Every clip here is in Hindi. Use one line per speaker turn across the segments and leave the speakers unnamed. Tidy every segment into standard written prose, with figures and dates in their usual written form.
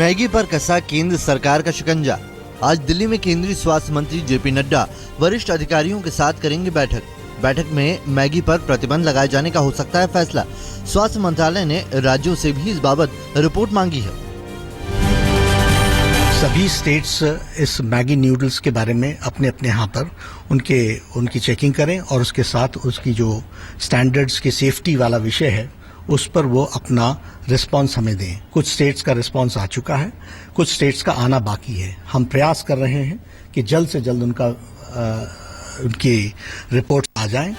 मैगी पर कसा केंद्र सरकार का शिकंजा। आज दिल्ली में केंद्रीय स्वास्थ्य मंत्री जेपी नड्डा वरिष्ठ अधिकारियों के साथ करेंगे बैठक में मैगी पर प्रतिबंध लगाए जाने का हो सकता है फैसला। स्वास्थ्य मंत्रालय ने राज्यों से भी इस बाबत रिपोर्ट मांगी है।
सभी स्टेट्स इस मैगी नूडल्स के बारे में अपने अपने यहाँ पर उनकी चेकिंग करें और उसके साथ उसकी जो स्टैंडर्ड्स की सेफ्टी वाला विषय है उस पर वो अपना रिस्पांस हमें दें। कुछ स्टेट्स का रिस्पांस आ चुका है, कुछ स्टेट्स का आना बाकी है। हम प्रयास कर रहे हैं कि जल्द से जल्द उनकी रिपोर्ट आ जाए।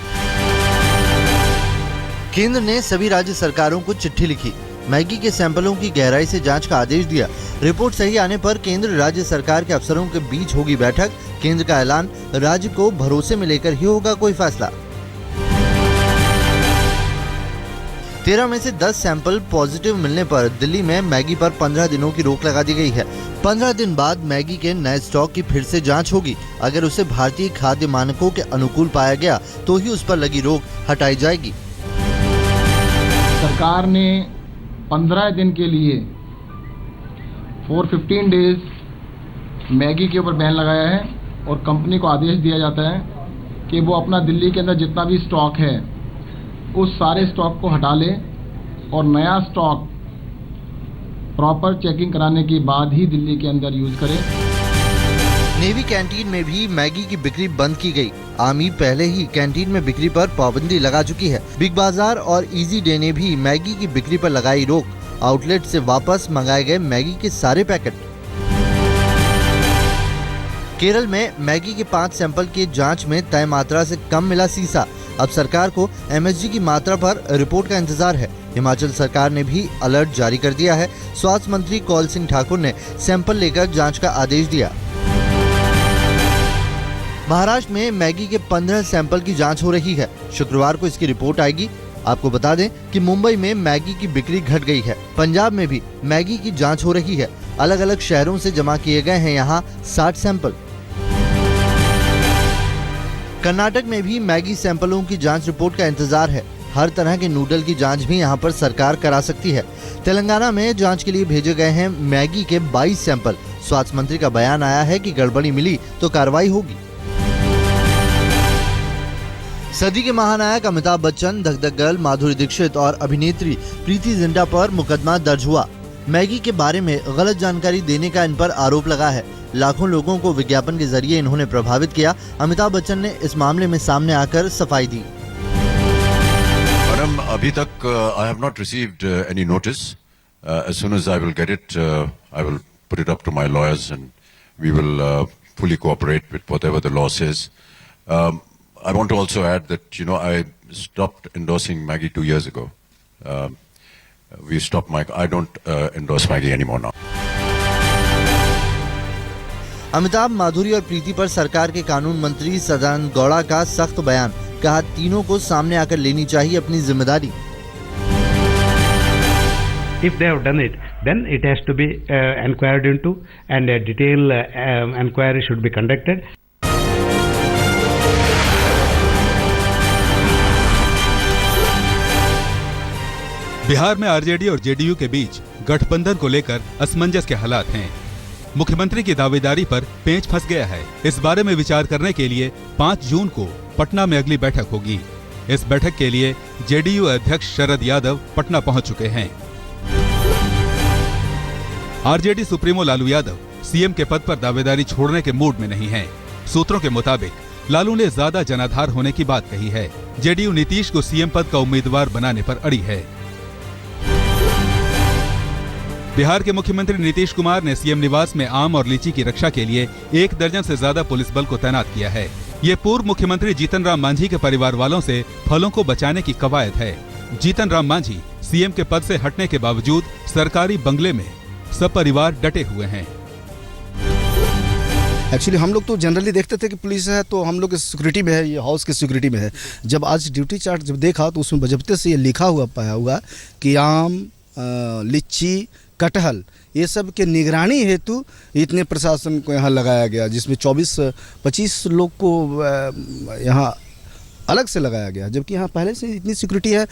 केंद्र ने सभी राज्य सरकारों को चिट्ठी लिखी, मैगी के सैंपलों की गहराई से जांच का आदेश दिया। रिपोर्ट सही आने पर केंद्र राज्य सरकार के अफसरों के बीच होगी बैठक। केंद्र का ऐलान, राज्य को भरोसे में लेकर ही होगा कोई फैसला। 13 में से 10 सैंपल पॉजिटिव मिलने पर दिल्ली में मैगी पर 15 दिनों की रोक लगा दी गई है। 15 दिन बाद मैगी के नए स्टॉक की फिर से जांच होगी। अगर उसे भारतीय खाद्य मानकों के अनुकूल पाया गया तो ही उस पर लगी रोक हटाई जाएगी।
सरकार ने 15 दिन के लिए फॉर 15 डेज मैगी के ऊपर बैन लगाया है और कंपनी को आदेश दिया जाता है कि वो अपना दिल्ली के अंदर जितना भी स्टॉक है उस सारे स्टॉक को हटा ले और नया स्टॉक प्रॉपर चेकिंग कराने के बाद ही दिल्ली के अंदर यूज करें।
नेवी कैंटीन में भी मैगी की बिक्री बंद की गई। आर्मी पहले ही कैंटीन में बिक्री पर पाबंदी लगा चुकी है। बिग बाजार और इजी डे ने भी मैगी की बिक्री पर लगाई रोक। आउटलेट से वापस मंगाए गए मैगी के सारे पैकेट। केरल में मैगी के 5 सैंपल की जांच में तय मात्रा से कम मिला सीसा। अब सरकार को एमएसजी की मात्रा पर रिपोर्ट का इंतजार है। हिमाचल सरकार ने भी अलर्ट जारी कर दिया है। स्वास्थ्य मंत्री कौल सिंह ठाकुर ने सैंपल लेकर जांच का आदेश दिया। महाराष्ट्र में मैगी के 15 सैंपल की जांच हो रही है। शुक्रवार को इसकी रिपोर्ट आएगी। आपको बता दें कि मुंबई में मैगी की बिक्री घट गई है। पंजाब में भी मैगी की जांच हो रही है। अलग अलग शहरों से जमा किए गए हैं यहाँ 60 सैंपल। कर्नाटक में भी मैगी सैंपलों की जांच रिपोर्ट का इंतजार है। हर तरह के नूडल की जांच भी यहां पर सरकार करा सकती है। तेलंगाना में जांच के लिए भेजे गए हैं मैगी के 22 सैंपल। स्वास्थ्य मंत्री का बयान आया है कि गड़बड़ी मिली तो कार्रवाई होगी। सदी के महानायक अमिताभ बच्चन, धक धक गर्ल माधुरी दीक्षित और अभिनेत्री प्रीति जिंटा पर मुकदमा दर्ज हुआ। मैगी के बारे में गलत जानकारी देने का इन पर आरोप लगा है। लाखों लोगों को विज्ञापन के जरिए इन्होंने प्रभावित किया। अमिताभ बच्चन ने इस मामले में सामने आकर सफाई दी।
मैडम, अभी तक I have not received any notice. As soon as I will get it, I will put it up to my lawyers and we will fully cooperate with whatever the law says. I want to also add that, I stopped endorsing Maggi 2 years ago. I don't endorse Maggi anymore now.
Amitabh, Madhuri और प्रीति पर सरकार के कानून मंत्री सदानंद गौड़ा का सख्त बयान। कहा, तीनों को सामने आकर लेनी चाहिए अपनी जिम्मेदारी।
If they have done it, then it has to be inquired into and a detailed inquiry should be conducted.
Bihar में आरजेडी और जेडीयू के बीच गठबंधन को लेकर असमंजस के हालात हैं। मुख्यमंत्री की दावेदारी पर पेंच फंस गया है। इस बारे में विचार करने के लिए 5 जून को पटना में अगली बैठक होगी। इस बैठक के लिए जेडीयू अध्यक्ष शरद यादव पटना पहुंच चुके हैं। RJD supremo Lalu Yadav CM के पद पर दावेदारी छोड़ने के मूड में नहीं हैं। सूत्रों के मुताबिक लालू ने ज्यादा जनाधार होने की बात कही है। जेडीयू नीतीश को सीएम पद का उम्मीदवार बनाने पर अड़ी है। बिहार के मुख्यमंत्री नीतीश कुमार ने सीएम निवास में आम और लीची की रक्षा के लिए 1 दर्जन से ज्यादा पुलिस बल को तैनात किया है। ये पूर्व मुख्यमंत्री जीतन राम मांझी के परिवार वालों से फलों को बचाने की कवायद है। जीतन राम मांझी सीएम के पद से हटने के बावजूद सरकारी बंगले में सपरिवार डटे हुए हैं।
एक्चुअली हम लोग तो जनरली देखते थे कि पुलिस है तो हम लोग सिक्योरिटी में है, ये हाउस की सिक्योरिटी में है। जब आज ड्यूटी चार्ट जब देखा तो उसमें बजबते से ये लिखा हुआ पाया हुआ कि आम, लीची, कटहल ये सब के निगरानी हेतु इतने प्रशासन को यहाँ लगाया गया, जिसमें 24-25 लोग को यहाँ अलग से लगाया गया, जबकि यहाँ पहले से इतनी सिक्योरिटी है।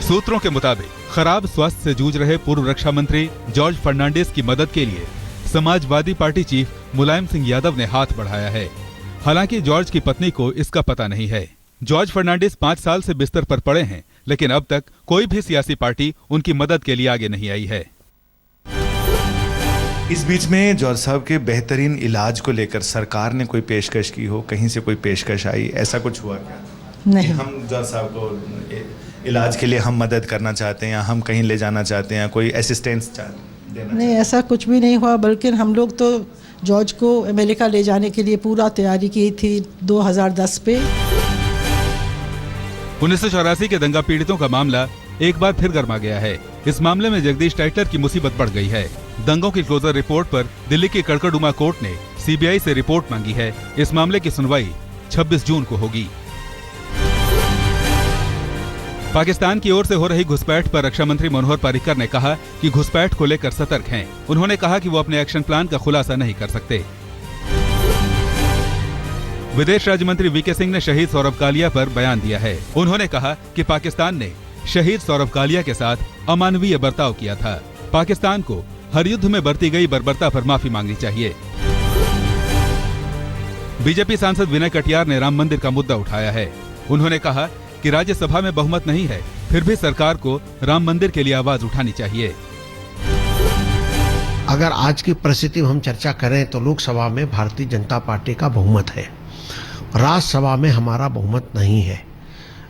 सूत्रों के मुताबिक खराब स्वास्थ्य से जूझ रहे पूर्व रक्षा मंत्री जॉर्ज फर्नांडिस की मदद के लिए समाजवादी पार्टी चीफ मुलायम सिंह यादव ने हाथ बढ़ाया है। हालांकि जॉर्ज की पत्नी को इसका पता नहीं है। जॉर्ज फर्नांडिस 5 साल से बिस्तर पर पड़े हैं, लेकिन अब तक कोई भी सियासी पार्टी उनकी मदद के लिए आगे नहीं आई है।
इस बीच में जॉर्ज साहब के बेहतरीन इलाज को लेकर सरकार ने कोई पेशकश की हो, कहीं से कोई पेशकश आई, ऐसा कुछ हुआ क्या?
नहीं,
हम जॉर्ज साहब को इलाज के लिए हम मदद करना चाहते हैं या हम कहीं ले जाना चाहते हैं, कोई असिस्टेंस देना?
नहीं, ऐसा कुछ भी नहीं हुआ, बल्कि हम लोग तो जॉर्ज को अमेरिका ले जाने के लिए पूरा तैयारी की थी 2010 पे।
1984 के दंगा पीड़ितों का मामला एक बार फिर गर्मा गया है। इस मामले में जगदीश टाइटलर की मुसीबत बढ़ गई है। दंगों की क्लोजर रिपोर्ट पर दिल्ली की कड़कड़ुमा कोर्ट ने सीबीआई से रिपोर्ट मांगी है। इस मामले की सुनवाई 26 जून को होगी। पाकिस्तान की ओर से हो रही घुसपैठ पर रक्षा मंत्री मनोहर पर्रिकर ने कहा कि घुसपैठ को लेकर सतर्क हैं। उन्होंने कहा कि वो अपने एक्शन प्लान का खुलासा नहीं कर सकते। विदेश राज्य मंत्री वीके सिंह ने शहीद सौरभ कालिया पर बयान दिया है। उन्होंने कहा कि पाकिस्तान ने शहीद सौरभ कालिया के साथ अमानवीय बर्ताव किया था। पाकिस्तान को हर युद्ध में बरती गई बर्बरता पर माफी मांगनी चाहिए। बीजेपी सांसद विनय कटियार ने राम मंदिर का मुद्दा उठाया है। उन्होंने कहा कि राज्यसभा में बहुमत नहीं है, फिर भी सरकार को राम मंदिर के लिए आवाज उठानी चाहिए।
अगर आज की परिस्थिति में हम चर्चा करें तो लोकसभा में भारतीय जनता पार्टी का बहुमत है, राज्यसभा में हमारा बहुमत नहीं है,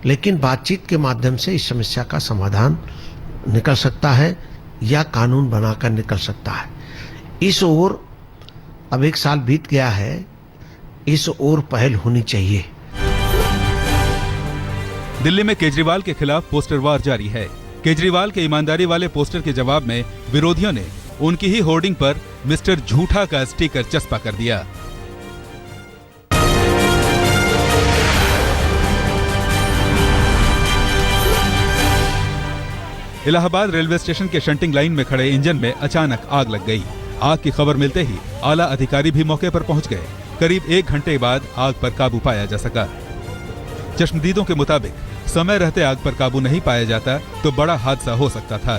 लेकिन बातचीत के माध्यम से इस समस्या का समाधान निकल सकता है या कानून बनाकर निकल सकता है। इस ओर अब 1 साल बीत गया है, इस ओर पहल होनी चाहिए।
दिल्ली में केजरीवाल के खिलाफ पोस्टर वार जारी है। केजरीवाल के ईमानदारी वाले पोस्टर के जवाब में विरोधियों ने उनकी ही होर्डिंग पर मिस्टर झूठा का स्टिकर चस्पा कर दिया। इलाहाबाद रेलवे स्टेशन के शंटिंग लाइन में खड़े इंजन में अचानक आग लग गई। आग की खबर मिलते ही आला अधिकारी भी मौके पर पहुंच गए। करीब 1 घंटे बाद आग पर काबू पाया जा सका। चश्मदीदों के मुताबिक समय रहते आग पर काबू नहीं पाया जाता तो बड़ा हादसा हो सकता था।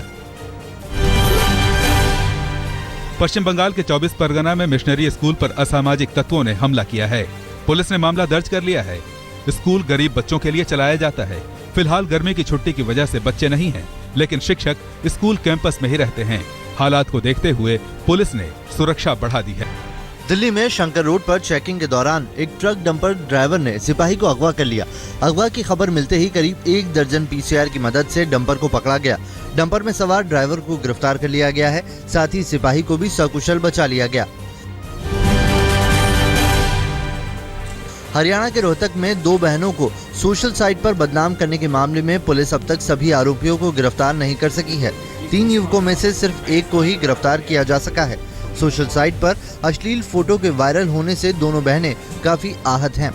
पश्चिम बंगाल के 24 परगना में मिशनरी स्कूल पर असामाजिक तत्वों ने हमला किया है। पुलिस ने मामला दर्ज कर लिया है। स्कूल गरीब बच्चों के लिए चलाया जाता है। फिलहाल गर्मी की छुट्टी की वजह से बच्चे नहीं हैं, लेकिन शिक्षक स्कूल कैंपस में ही रहते हैं। हालात को देखते हुए पुलिस ने सुरक्षा बढ़ा दी है।
दिल्ली में शंकर रोड पर चेकिंग के दौरान एक ट्रक डंपर ड्राइवर ने सिपाही को अगवा कर लिया। अगवा की खबर मिलते ही करीब 1 दर्जन पीसीआर की मदद से डंपर को पकड़ा गया। डंपर में सवार ड्राइवर को गिरफ्तार कर लिया गया है। साथ ही सिपाही को भी सकुशल बचा लिया गया। हरियाणा के रोहतक में 2 बहनों को सोशल साइट पर बदनाम करने के मामले में पुलिस अब तक सभी आरोपियों को गिरफ्तार नहीं कर सकी है। 3 युवकों में से सिर्फ एक को ही गिरफ्तार किया जा सका है। सोशल साइट पर अश्लील फोटो के वायरल होने से दोनों बहनें काफी आहत हैं।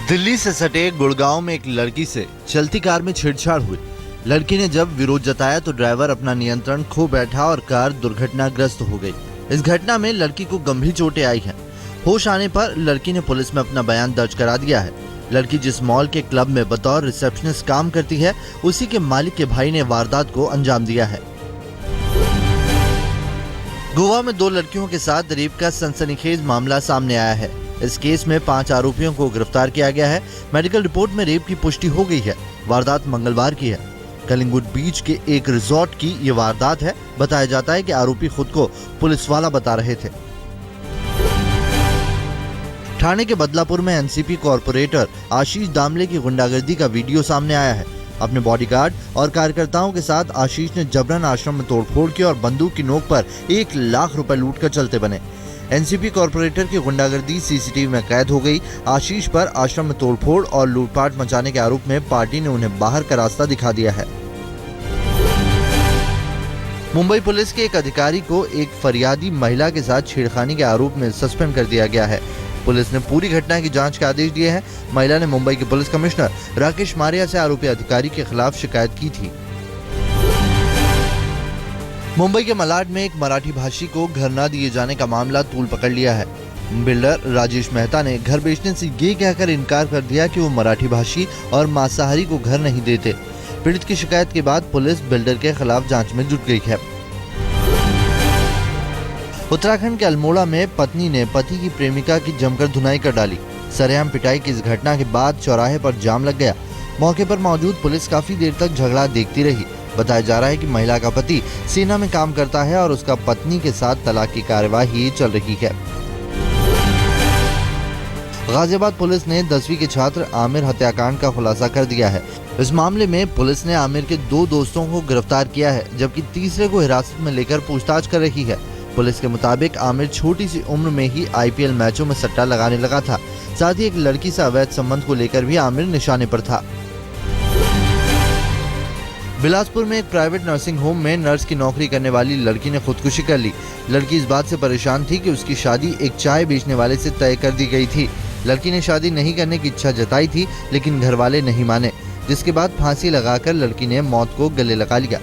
दिल्ली से सटे गुड़गांव में एक लड़की से चलती कार में छेड़छाड़ हुई। लड़की ने जब विरोध जताया तो ड्राइवर अपना नियंत्रण खो बैठा और कार दुर्घटनाग्रस्त हो गई। इस घटना में लड़की को गंभीर चोटें आई हैं। होश आने पर लड़की ने पुलिस में अपना बयान दर्ज करा दिया है। लड़की जिस मॉल के क्लब में बतौर रिसेप्शनिस्ट काम करती है, उसी के मालिक के भाई ने वारदात को अंजाम दिया है। गोवा में 2 लड़कियों के साथ रेप का सनसनीखेज मामला सामने आया है। इस केस में 5 आरोपियों को गिरफ्तार किया गया है। मेडिकल रिपोर्ट में रेप की पुष्टि हो गई है। वारदात मंगलवार की है। कलिंगुड बीच के एक रिजॉर्ट की ये वारदात है। बताया जाता है कि आरोपी खुद को पुलिस वाला बता रहे थे। ठाणे के बदलापुर में एनसीपी कॉर्पोरेटर आशीष दामले की गुंडागर्दी का वीडियो सामने आया है। अपने बॉडीगार्ड और कार्यकर्ताओं के साथ आशीष ने जबरन आश्रम में तोड़फोड़ की और बंदूक की नोक पर 1 लाख रुपए लूटकर चलते बने। एनसीपी कॉर्पोरेटर की गुंडागर्दी सीसीटीवी में कैद हो गई। आशीष पर आश्रम में तोड़फोड़ और लूटपाट मचाने के आरोप में पार्टी ने उन्हें बाहर का रास्ता दिखा दिया है। मुंबई पुलिस के एक अधिकारी को एक फरियादी महिला के साथ छेड़खानी के आरोप में सस्पेंड कर दिया गया है। पुलिस ने पूरी घटना की जांच के आदेश दिए हैं। महिला ने मुंबई के पुलिस कमिश्नर राकेश मारिया से आरोपी अधिकारी के खिलाफ शिकायत की थी। मुंबई के मलाड में एक मराठी भाषी को घर न दिए जाने का मामला तूल पकड़ लिया है। बिल्डर राजेश मेहता ने घर बेचने से ये कहकर इनकार कर दिया कि वो मराठी भाषी और मांसाहारी को घर नहीं देते। पीड़ित की शिकायत के बाद पुलिस बिल्डर के खिलाफ जांच में जुट गई है। उत्तराखंड के अल्मोड़ा में पत्नी ने पति की प्रेमिका की जमकर धुनाई कर डाली। सरेआम पिटाई की इस घटना के बाद चौराहे पर जाम लग गया। मौके पर मौजूद पुलिस काफी देर तक झगड़ा देखती रही। बताया जा रहा है कि महिला का पति सेना में काम करता है और उसका पत्नी के साथ तलाक की कार्यवाही चल रही है। गाजियाबाद पुलिस ने 10वीं के छात्र आमिर हत्याकांड का खुलासा कर दिया है। इस मामले में पुलिस ने आमिर के 2 दोस्तों को गिरफ्तार किया है, जबकि तीसरे को हिरासत में लेकर पूछताछ कर रही है। पुलिस के मुताबिक आमिर छोटी सी उम्र में ही IPL मैचों में सट्टा लगाने लगा था। साथ ही एक लड़की से अवैध संबंध को लेकर भी आमिर निशाने पर था। बिलासपुर में एक प्राइवेट नर्सिंग होम में नर्स की नौकरी करने वाली लड़की ने खुदकुशी कर ली। लड़की इस बात से परेशान थी कि उसकी शादी एक चाय बेचने वाले से तय कर दी गई थी। लड़की ने शादी नहीं करने की इच्छा जताई थी, लेकिन घर वाले नहीं माने, जिसके बाद फांसी लगाकर लड़की ने मौत को गले लगा लिया।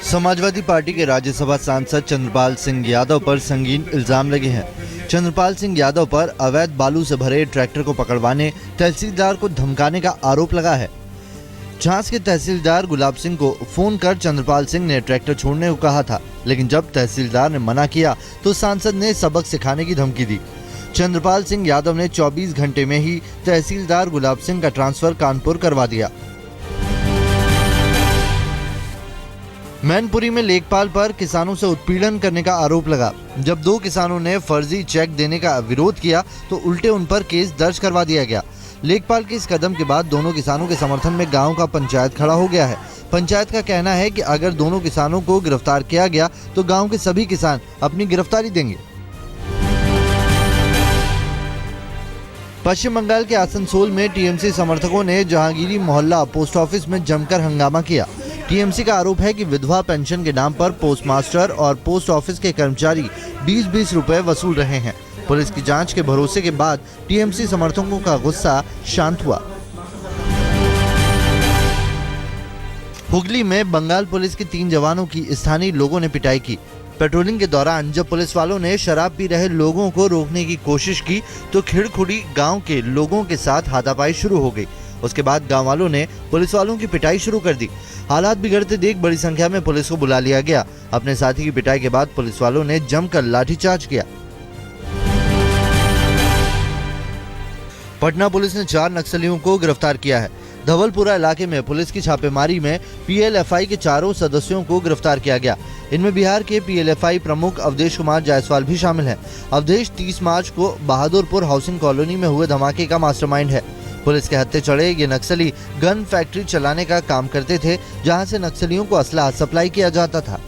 समाजवादी पार्टी के राज्यसभा सांसद चंद्रपाल सिंह यादव पर संगीन इल्जाम लगे हैं। चंद्रपाल सिंह यादव पर अवैध बालू से भरे ट्रैक्टर को पकड़वाने तहसीलदार को धमकाने का आरोप लगा है। झांस के तहसीलदार गुलाब सिंह को फोन कर चंद्रपाल सिंह ने ट्रैक्टर छोड़ने को कहा था, लेकिन जब तहसीलदार ने मना किया तो सांसद ने सबक सिखाने की धमकी दी। चंद्रपाल सिंह यादव ने 24 घंटे में ही तहसीलदार गुलाब सिंह का ट्रांसफर कानपुर करवा दिया। मैनपुरी में लेखपाल पर किसानों से उत्पीड़न करने का आरोप लगा। जब 2 किसानों ने फर्जी चेक देने का विरोध किया तो उल्टे उन पर केस दर्ज करवा दिया गया। लेखपाल के इस कदम के बाद दोनों किसानों के समर्थन में गांव का पंचायत खड़ा हो गया है। पंचायत का कहना है कि अगर दोनों किसानों को गिरफ्तार किया गया तो गांव के सभी किसान अपनी गिरफ्तारी देंगे। पश्चिम बंगाल के आसनसोल में टीएमसी समर्थकों ने जहांगीरी मोहल्ला पोस्ट ऑफिस में जमकर हंगामा किया। टीएमसी का आरोप है कि विधवा पेंशन के नाम पर पोस्टमास्टर और पोस्ट ऑफिस के कर्मचारी 20-20 रुपए वसूल रहे हैं। पुलिस की जांच के भरोसे के बाद टीएमसी समर्थकों का गुस्सा शांत हुआ। हुगली में बंगाल पुलिस के 3 जवानों की स्थानीय लोगों ने पिटाई की। पेट्रोलिंग के दौरान जब पुलिस वालों ने शराब पी रहे लोगों को रोकने की कोशिश की तो खिड़खुड़ी गांव के लोगों के साथ हाथापाई शुरू हो गई। उसके बाद गांव वालों ने पुलिस वालों की पिटाई शुरू कर दी। हालात बिगड़ते देख बड़ी संख्या में पुलिस को बुला लिया गया। अपने साथी की पिटाई के बाद पुलिस वालों ने जमकर लाठीचार्ज किया। पटना पुलिस ने 4 नक्सलियों को गिरफ्तार किया है। धवलपुरा इलाके में पुलिस की छापेमारी में PLFI के 4 सदस्यों को गिरफ्तार किया गया। इनमें बिहार के PLFI प्रमुख अवधेश कुमार जायसवाल भी शामिल हैं। अवधेश 30 मार्च को बहादुरपुर हाउसिंग कॉलोनी में हुए धमाके का मास्टरमाइंड है। पुलिस के हत्थे चढ़े ये नक्सली गन फैक्ट्री चलाने का काम करते थे, जहां से नक्सलियों को असला सप्लाई किया जाता था।